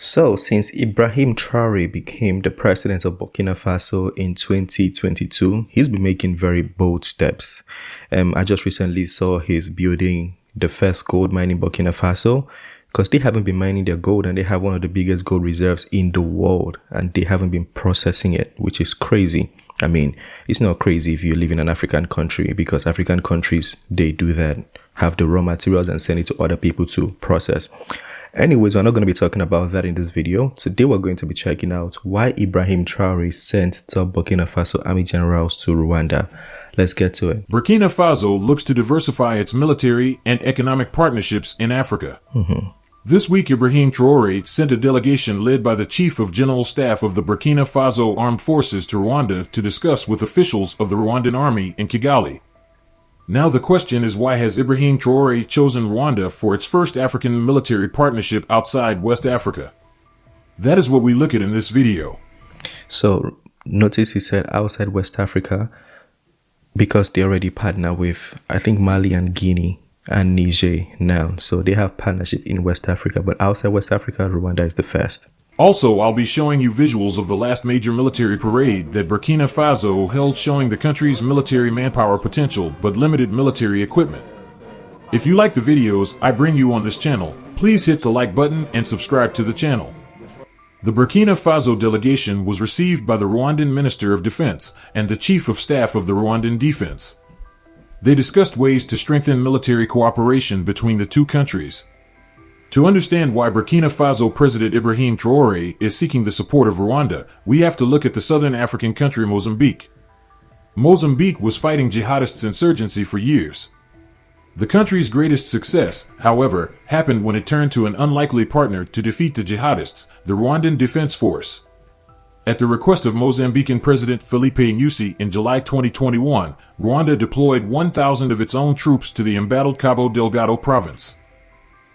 So, since Ibrahim Traore became the president of Burkina Faso in 2022, he's been making very bold steps. I just recently saw he's building the first gold mine in Burkina Faso because they haven't been mining their gold and they have one of the biggest gold reserves in the world and they haven't been processing it, which is crazy. I mean, it's not crazy if you live in an African country because African countries, they do that, have the raw materials and send it to other people to process. Anyways, we're not going to be talking about that in this video. Today, we're going to be checking out why Ibrahim Traore sent top Burkina Faso army generals to Rwanda. Let's get to it. Burkina Faso looks to diversify its military and economic partnerships in Africa. This week, Ibrahim Traore sent a delegation led by the Chief of General Staff of the Burkina Faso Armed Forces to Rwanda to discuss with officials of the Rwandan army in Kigali. Now the question is, why has Ibrahim Traore chosen Rwanda for its first African military partnership outside West Africa? That is what we look at in this video. So notice he said outside West Africa because they already partner with, I think, Mali and Guinea and Niger now. So they have partnership in West Africa, but outside West Africa, Rwanda is the first. Also, I'll be showing you visuals of the last major military parade that Burkina Faso held, showing the country's military manpower potential but limited military equipment. If you like the videos I bring you on this channel, please hit the like button and subscribe to the channel. The Burkina Faso delegation was received by the Rwandan Minister of Defense and the Chief of Staff of the Rwandan Defense. They discussed ways to strengthen military cooperation between the two countries. To understand why Burkina Faso President Ibrahim Traore is seeking the support of Rwanda, we have to look at the southern African country Mozambique. Mozambique was fighting jihadist insurgency for years. The country's greatest success, however, happened when it turned to an unlikely partner to defeat the jihadists, the Rwandan Defense Force. At the request of Mozambican President Filipe Nyusi in July 2021, Rwanda deployed 1,000 of its own troops to the embattled Cabo Delgado province.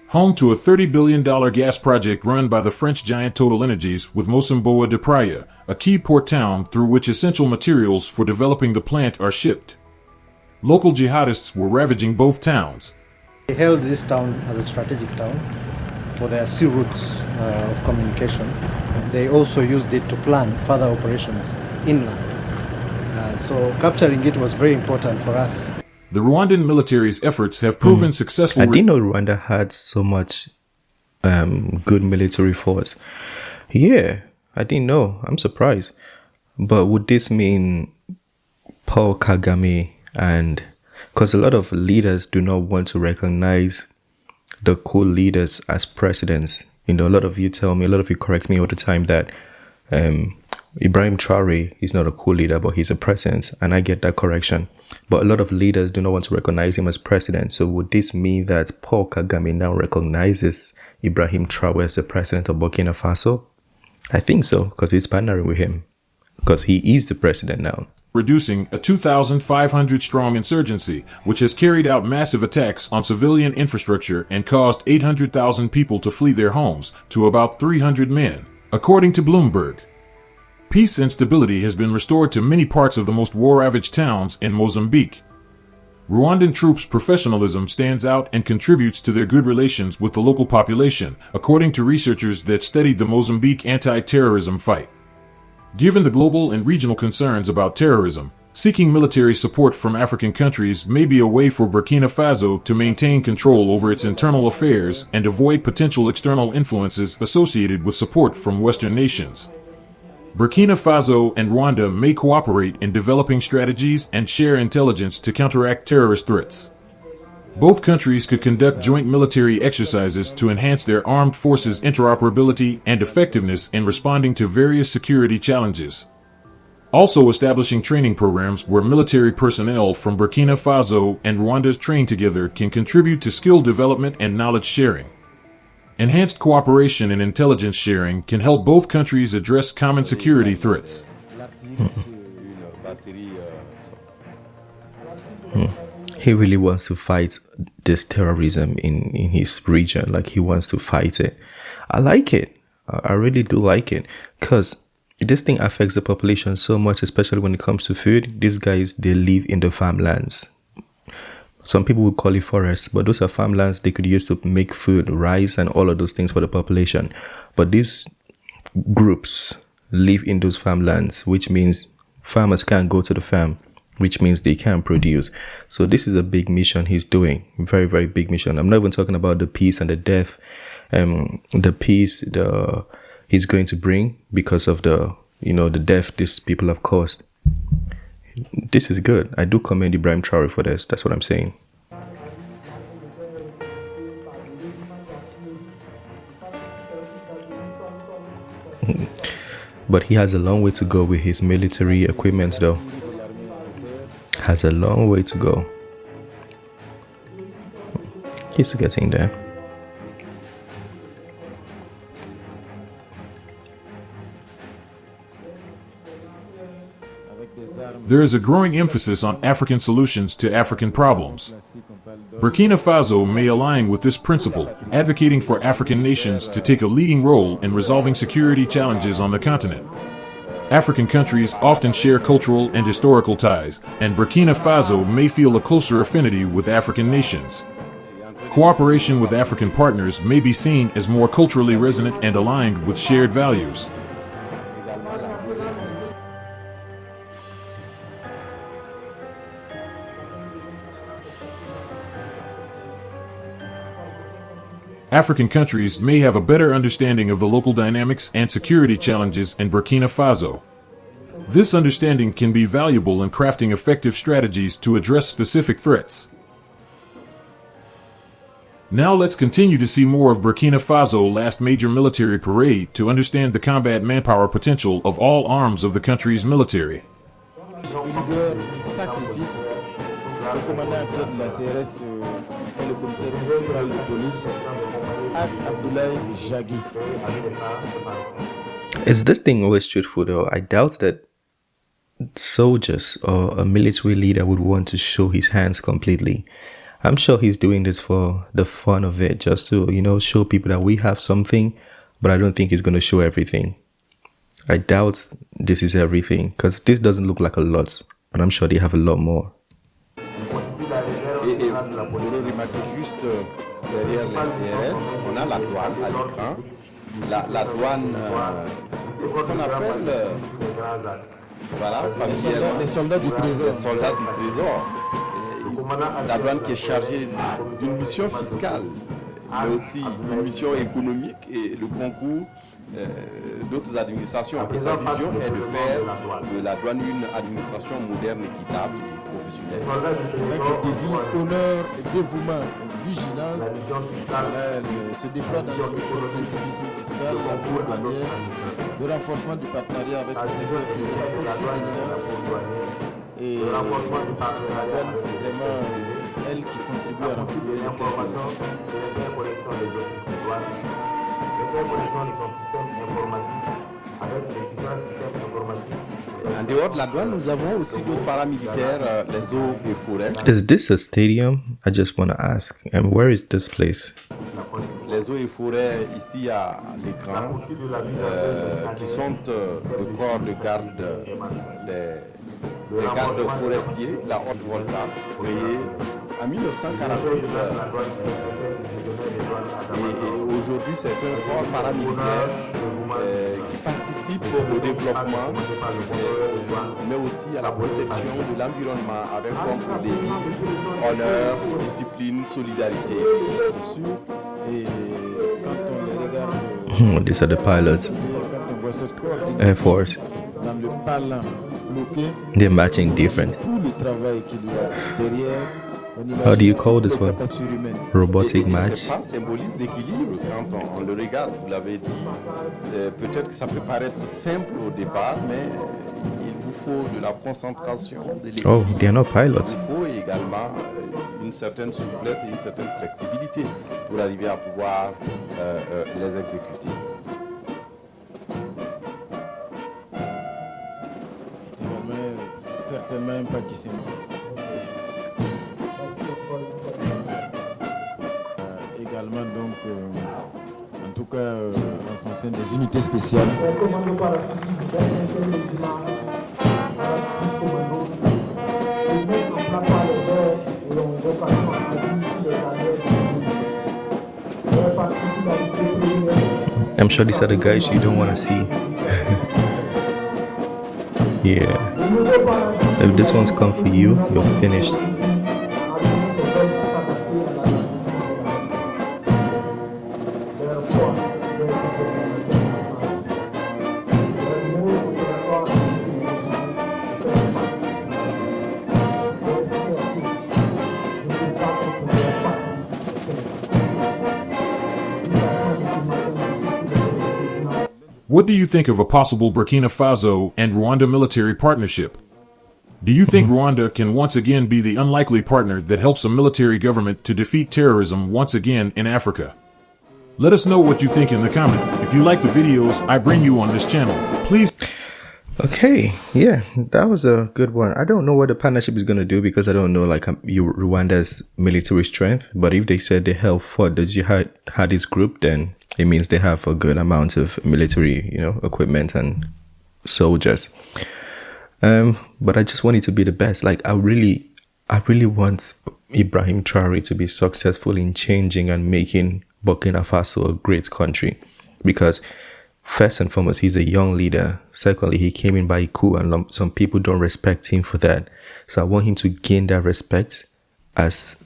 Home to a $30 billion gas project run by the French giant Total Energies with Mocimboa de Praia, a key port town through which essential materials for developing the plant are shipped. Local jihadists were ravaging both towns. They held this town as a strategic town for their sea routes of communication. They also used it to plan further operations inland. So capturing it was very important for us. The Rwandan military's efforts have proven successful. I didn't know Rwanda had so much good military force. Yeah, I didn't know. I'm surprised. But would this mean Paul Kagame and... Because a lot of leaders do not want to recognize the cool leaders as presidents. You know, a lot of you tell me, a lot of you correct me all the time that Ibrahim Traore is not a cool leader, but he's a president, and I get that correction. But a lot of leaders do not want to recognize him as president. So would this mean that Paul Kagame now recognizes Ibrahim Traore as the president of Burkina Faso? I think so, because he's partnering with him, because he is the president now. Reducing a 2,500-strong insurgency, which has carried out massive attacks on civilian infrastructure and caused 800,000 people to flee their homes, to about 300 men, according to Bloomberg. Peace and stability has been restored to many parts of the most war-ravaged towns in Mozambique. Rwandan troops' professionalism stands out and contributes to their good relations with the local population, according to researchers that studied the Mozambique anti-terrorism fight. Given the global and regional concerns about terrorism, seeking military support from African countries may be a way for Burkina Faso to maintain control over its internal affairs and avoid potential external influences associated with support from Western nations. Burkina Faso and Rwanda may cooperate in developing strategies and share intelligence to counteract terrorist threats. Both countries could conduct joint military exercises to enhance their armed forces' interoperability and effectiveness in responding to various security challenges. Also, establishing training programs where military personnel from Burkina Faso and Rwanda train together can contribute to skill development and knowledge sharing. Enhanced cooperation and intelligence sharing can help both countries address common security threats. He really wants to fight this terrorism in his region. Like, he wants to fight it. I like it. I really do like it. Because this thing affects the population so much, especially when it comes to food. These guys, they live in the farmlands. Some people would call it forests, but those are farmlands they could use to make food, rice, and all of those things for the population. But these groups live in those farmlands, which means farmers can't go to the farm, which means they can't produce. So this is a big mission he's doing. Very, very big mission. I'm not even talking about the peace and the death, the peace he's going to bring because of the death these people have caused. This is good. I do commend Ibrahim Traore for this. That's what I'm saying. But he has a long way to go with his military equipment, though. Has a long way to go. He's getting there. There is a growing emphasis on African solutions to African problems. Burkina Faso may align with this principle, advocating for African nations to take a leading role in resolving security challenges on the continent. African countries often share cultural and historical ties, and Burkina Faso may feel a closer affinity with African nations. Cooperation with African partners may be seen as more culturally resonant and aligned with shared values. African countries may have a better understanding of the local dynamics and security challenges in Burkina Faso. This understanding can be valuable in crafting effective strategies to address specific threats. Now let's continue to see more of Burkina Faso's last major military parade to understand the combat manpower potential of all arms of the country's military. Le commandant actuel de la CRS est le commissaire principal de police, Abdoulaye Jagui. Is this thing always truthful, though? I doubt that soldiers or a military leader would want to show his hands completely. I'm sure he's doing this for the fun of it, just to, show people that we have something, but I don't think he's going to show everything. I doubt this is everything, because this doesn't look like a lot, but I'm sure they have a lot more. Et vous remarquez juste derrière les CRS, on a la douane à l'écran. La douane qu'on appelle les soldats du trésor. Les soldats du trésor. La douane qui est chargée d'une mission fiscale, mais aussi une mission économique et le concours d'autres administrations. Et sa vision est de faire de la douane une administration moderne, équitable et professionnelle. Avec les devises honneur, dévouement, vigilance, elle se déploie dans la lutte contre les civisme fiscal, la fraude douanière, le renforcement du partenariat avec le secteur privé, la poursuite de l'énance. Et la douane, c'est vraiment elle qui contribue à renflouer les caisses de l'État. En dehors de la douane, nous avons aussi d'autres paramilitaires, les eaux et forêts. Is this a stadium? I just want to ask. And where is this place? Les eaux et forêts ici à l'écran, qui sont le corps de garde, les gardes forestiers de la Haute-Volta, créés en 1948. Et aujourd'hui, c'est un corps paramilitaire qui participe au développement, mais aussi à la protection de l'environnement, avec comme devise honneur, discipline, solidarité. C'est sûr. Et quand on les regarde, These are the pilots. quand on voit cette coordination Air Force. dans le parlant bloqué, They're matching different. tout le travail qu'il y a derrière. How do you call this one? Robotic Et match? ces pas symbolise l'équilibre quand on le regarde, vous l'avez dit. Peut-être que ça peut paraître simple au départ, mais il vous faut de la concentration, de l'équilibre. Oh, they are not pilots. Il faut également une certaine souplesse et une certaine flexibilité pour arriver à pouvoir les exécuter. C'est certainement un Pakistanais. Également donc, en tout cas, en son sein des unités spéciales. I'm sure these are the guys you don't want to see. Yeah. If this one's come for you, you're finished. What do you think of a possible Burkina Faso and Rwanda military partnership? Do you think Rwanda can once again be the unlikely partner that helps a military government to defeat terrorism once again in Africa? Let us know what you think in the comment. If you like the videos I bring you on this channel, please. Okay, yeah, that was a good one. I don't know what the partnership is going to do because I don't know like Rwanda's military strength. But if they said they help fought the jihadist group, then it means they have a good amount of military, equipment and soldiers. But I just want it to be the best. Like I really want Ibrahim Traore to be successful in changing and making Burkina Faso a great country, because first and foremost, he's a young leader. Secondly, he came in by a coup, and some people don't respect him for that. So I want him to gain that respect as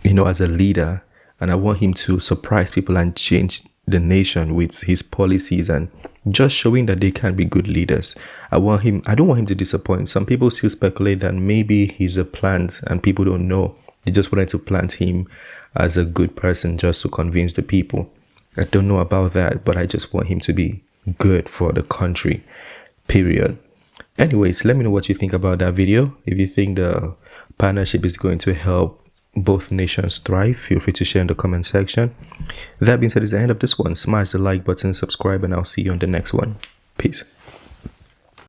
a leader, and I want him to surprise people and change the nation with his policies and just showing that they can be good leaders. I don't want him to disappoint. Some people still speculate that maybe he's a plant and people don't know. They just wanted to plant him as a good person just to convince the people. I don't know about that, but I just want him to be good for the country, period. Anyways, let me know what you think about that video. If you think the partnership is going to help both nations thrive, feel free to share in the comment section. That being said, is the end of this one. Smash the like button, subscribe, and I'll see you on the next one. Peace.